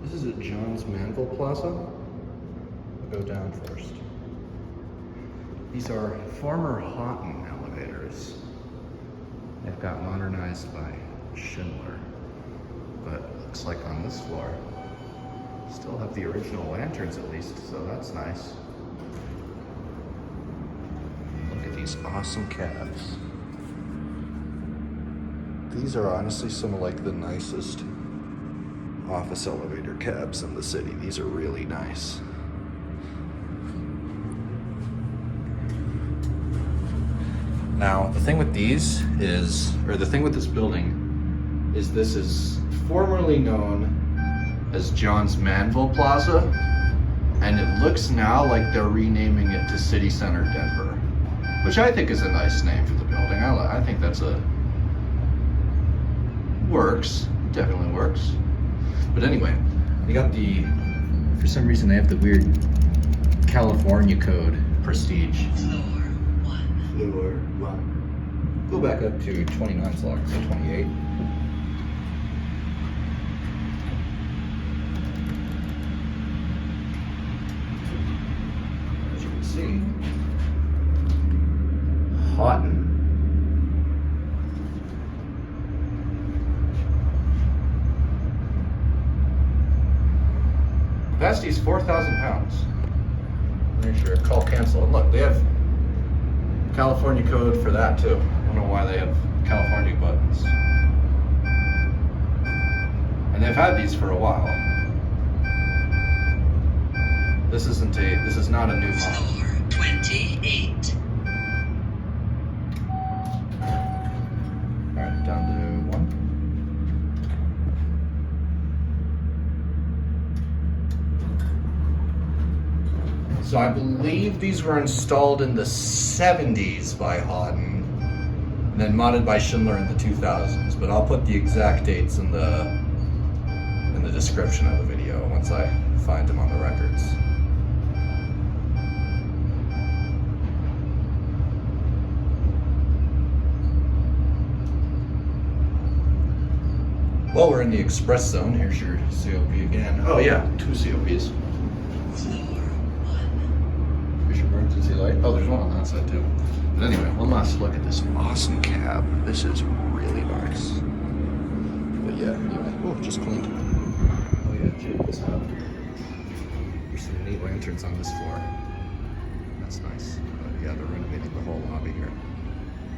This is at Johns Manville Plaza. We'll go down first. These are former Haughton elevators. They've got Modernized by Schindler, but looks like on this floor, still have the original lanterns at least, so that's nice. Look at these awesome cabs. These are honestly some of like the nicest office elevator cabs in the city. These are really nice. Now, the thing with these is, or the thing with this building is this is formerly known as Johns Manville Plaza, and it looks now like they're renaming it to City Center Denver, which I think is a nice name for the building. I think that's works, definitely works. But anyway, they got for some reason they have the weird California code prestige. Floor 1. Go back up to 29's locked, so 28. As you can see, Haughton. Capacity is 4,000 pounds. Make sure, call cancel. And look, they have California code for that too. I don't know why they have California buttons. And they've had these for a while. This is not a new model. Floor 28. Alright, down to 1. So I believe these were installed in the 70s by Haughton, and then modded by Schindler in the 2000s. But I'll put the exact dates in the description of the video once I find them on the records. Well, we're in the express zone. Here's your COP again. Oh yeah, 2 COPs. Emergency light. Oh, there's one on that side too. But anyway, one last look at this awesome cab. This is really nice. But yeah, anyway. Oh, just cleaned. Oh yeah, check this out. There's some neat lanterns on this floor. That's nice. But yeah, they're renovating the whole lobby here.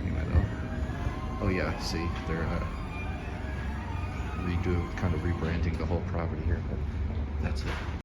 Anyway though. Oh yeah, see, they're kind of rebranding the whole property here. But that's it.